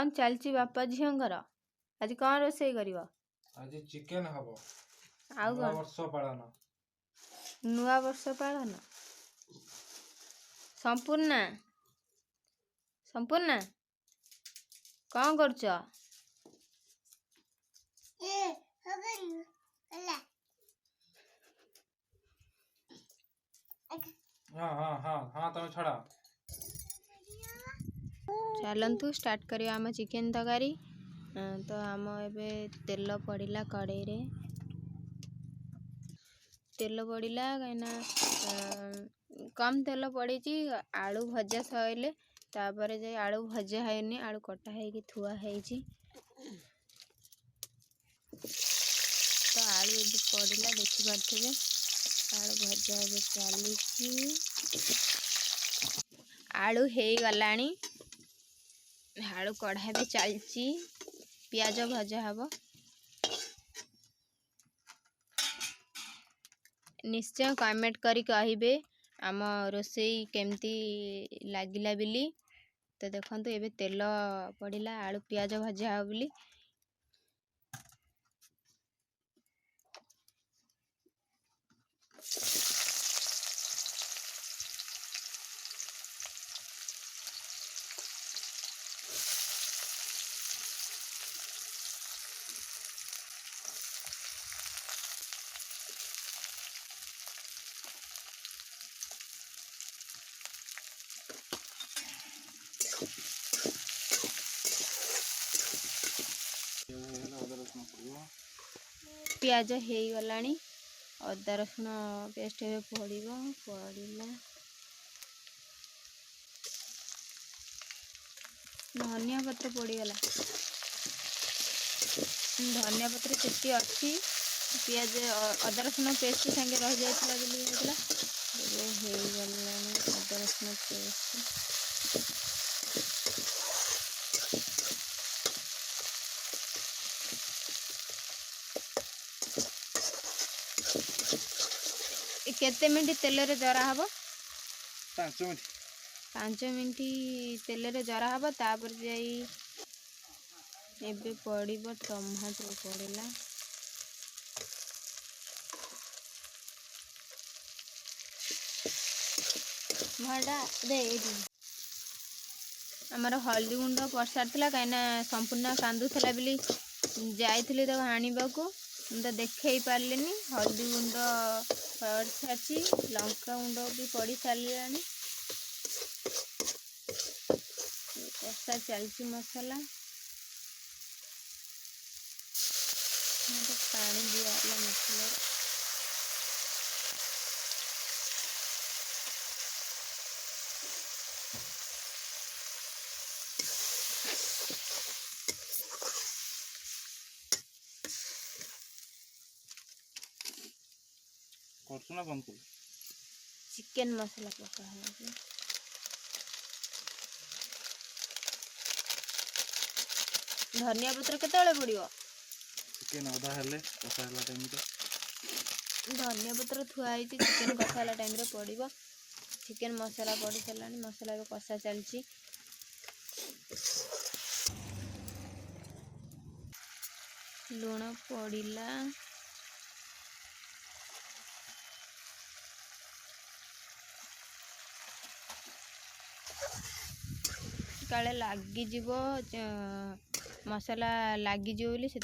कौन चलची बापा झींगर आज कौन रोषेई करिवो आज चिकेन हबो आउ नवा कौन वर्ष पालन नुआ वर्ष पालन संपूर्णा संपूर्णा कौन करछ हाँ हाँ हाँ हाँ तमे छड़ा चलतु स्टार्ट करिया आम चिकेन तकारी तो आम एबे तेल पड़िला कड़ाई रे तेल पड़िला कहीं कम तेल पड़ी आलू भजा सैले तापर जे आलू भजा है आलू कटा है थुआ है तो आलू ये पड़िला देखी पारे आलू भजा ए चली आलू हो गलानी आलू कढ़ा भी चलची पियाज भजा हब निश्चय कमेंट करी कहिबे आम रोषेई केमती लागिला बिली तो देखंतु एबे तेल पड़िला आलू पियाज भजा हो बिली पियाज हो गलानी अदा रसुण पेस्ट पड़िला धनिया पत्र पड़ीगला धनिया पत्र चेती अच्छी पियाज अदा रसुण पेस्ट संगे रही जाता हो गलानी अदा रसुण पेस्ट केते मिनट तेल रे जरा हबो 5 मिनट तेल रे जरा हबो तापर जाई एबे पड़िबो टमाटर पड़िला भाड़ा दे आमर हल्दी गुंड पड़ सारा कहीं संपूर्ण कांदुला बिली जाइली तो आने को तो देखे पार्लिनी हल्दी गुंड पड़ सारी लंका गुंड भी पड़ सारा कषा चलती मसला पानी दिया मसला चिकेन मसला पका है धनिया पत्र केतले पड़ो चिकेन अधा हेले कसा हला टाइम रे धनिया पत्र थुआई चिकेन कषा टाइम रे पड़ो चिकेन मसला पड़ सारा मसला भी कषा चलची लुण पड़िला काले लगिज मसला लगिज से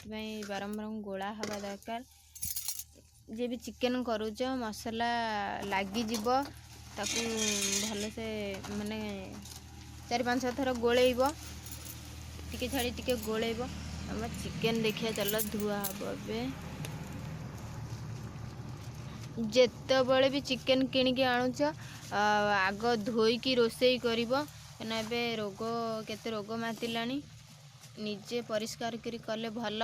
बारंबार गोला हवा दरकार जे भी चिकेन करुच मसला लगिज ताकू भल से माने 4-5 थर गोलेब टिके छाड़ी टिके गोलेब आम चिकेन देखिए चल धुआ हम ए जिते भी चिकेन किणिकी आणुच आग धोईकी रोषेई करिवो ना बे रोग केते रोग मातिलानी निजे परिष्कार करी कले भल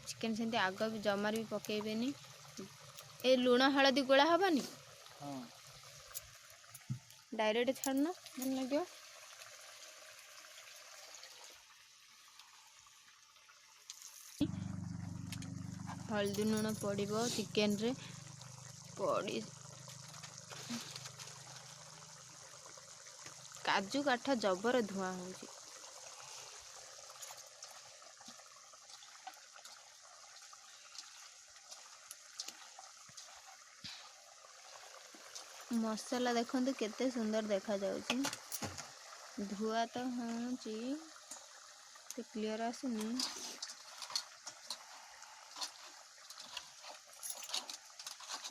चिकेन सेंती आग भी जमार भी पकेबेनी ए लुण हलदी गोला हबनी डायरेक्ट छाड़ना भल लगे हल्दी लुण पड़ो चिकेन रे पड़ी काजू काठ जबर धुआं होଉଛି। मसला देखंतु केते सुंदर देखा जाଉଛି। धुआं तो होଉଛି तो क्लियर आସୁନି।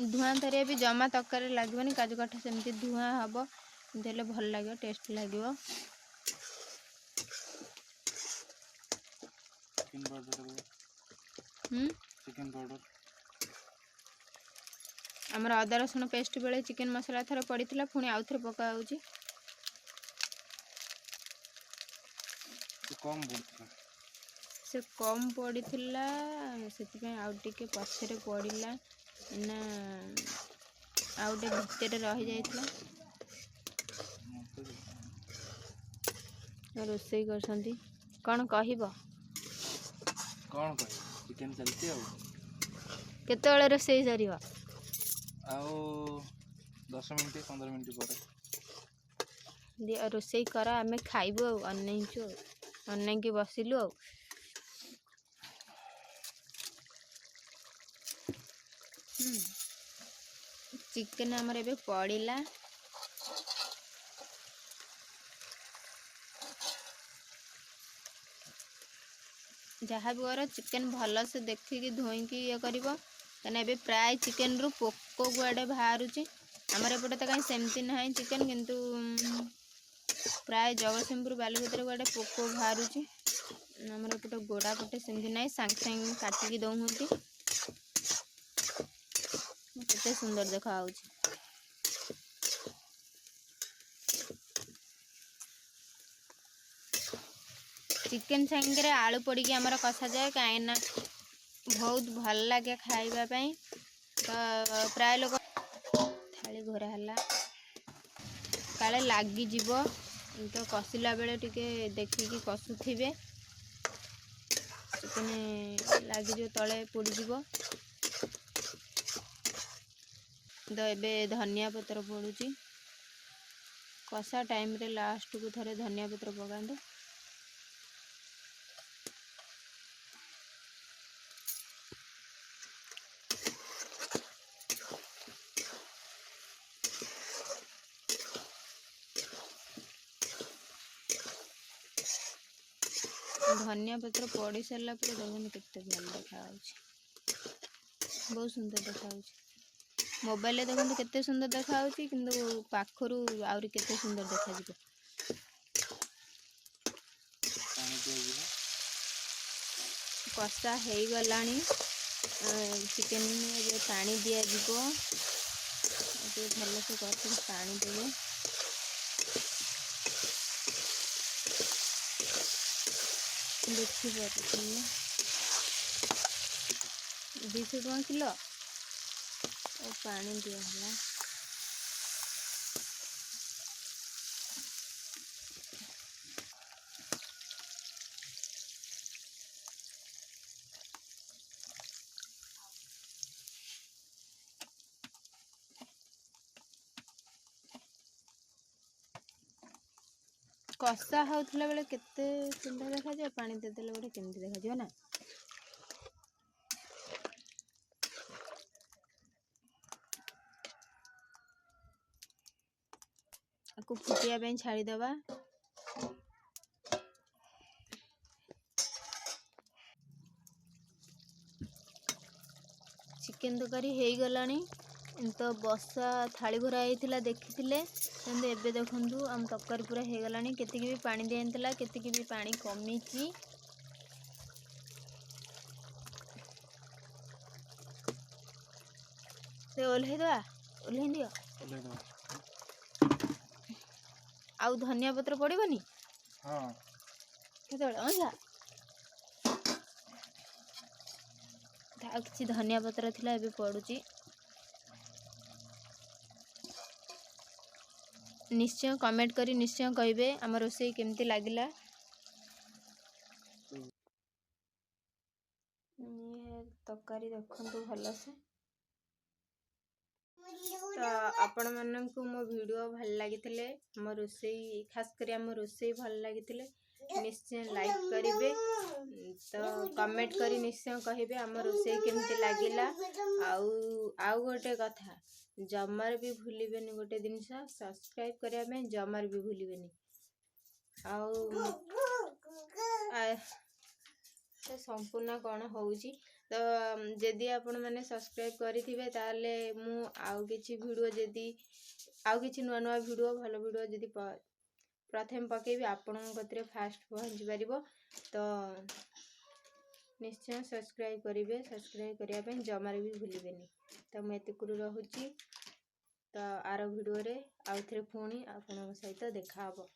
धुआं थरे भी जमा तरकारी लागबनी। काजू काठ सेमती धुआं हबो देले भल लागियो, टेस्ट लागियो। चिकन पाउडर चिकन पाउडर हमर अदा रसुण पेस्ट बेले चिकन मसला थरे पड़ीथिला, पुणी आउ थरे पका होଉଛି। तो कम पड़ता से कम पड़ीथिला सेति आउ टिके पछरे पड़ीला ना आउटे भितर रही जाइथिला। रोसई करसंती कौन कहब कौन कह चिकन चलती केतेବେଳେ रोसई सरीबा आओ 10 मिनट 15 मिनट पर दिया रोसई कर आमे खाइबो अनैचु अनैकी बसिलु। चिकन हमर एबे पड़ीला। जहाँ भी कर चिकन भल से देखिकी धोईकी ये करिवो कने एबे प्राय चिकन रु पोको गुआडे बाहरुची। हमर एपटे तो कहीं सेमती नहीं चिकन, किंतु प्राय जगतसिंहपुर बालीभद्र गुआडे पोको बाहरुची। हमर एपटे गोड़ा पटे सेमती नहीं, सांग सांग काटिकी दउहंती। केते सुंदर देखा होଉଛି। चिकन सांगे आलू पड़ी आमर कषा जाए कहीं बहुत भल लगे खाइबा पई। तो प्राय लोग थाली घोरा हला काले लागी जीवो, तो कषिला बेले टिके देखिकी कषुथिबे, चिकन लागी जो तले पोड़ी जीवो। तो एबे धनिया पत्र पड़ुची कषा टाइम रे लास्ट को थरे धनिया पत्र पकांदो। धनिया पत्र पड़ी सारा पर देखने केते भल देखा होଉଛି, बहुत सुंदर देखा होଉଛି। मोबाइल देखते केते सुंदर देखा होଉଛି, किंतु पाखरु आउरी केते सुंदर देखा जिवो। कषा हो गलानी चिकन में पानी दिया जीवो। भल से कर पानी देवे। देखी 200 टका किलो और पानी दिया। कषा होउथला बेले केते सुंदर देखा जाए, पानी दे देले बेले केमती देखा जिवो ना। आकु फुटिया पे छाड़ी दबा। चिकन तरकारी हो गलानी। तो बसा थाली भरा होता देखी एबे देखु आम तरकारी पूरा हो गलानी। केतिकी भी पानी दिया केतिकी भी पानी कमी। ओल्हे दवा ओल्हे दियो आउ धनिया पत्र पड़ोनी। हाँ किसी धनिया पत्र थिला एबे पड़ुची। निश्चय कमेंट करी निश्चय कहिबे आम रोसई केमती लागिला। तरकारी देखंतु भल से। तो आपण माननकु मो वीडियो भल लागिथिले मो रोसई खास करी हम रोसई भल लागिथिले निश्चय लाइक करिवे तो कमेंट करी निश्चय कहिबे हम रोसई केमती लागिला आउ गोटे कथा जमार भी भूलिबेनी गोटे जिनस सब्सक्राइब करिया में जमार भी भूलिबेनी तो संपूर्ण कौन होउची तो जदि आपण माने सब्सक्राइब करिथिबे ताले मु आउ किछि वीडियो जदि आउ किछि नुआ नुआ वीडियो भलो वीडियो जदि प्रथम पकेबी आपण कतरे फास्ट पहुंच परिबो तो निश्चय सब्सक्राइब करिवे सब्सक्राइब करिया पे जमार भी भूलिबेनी तो मैं एतकुरु रहुची तो आरो वीडियो रे आउ थरे पुणी आपण सहित देखा हबो।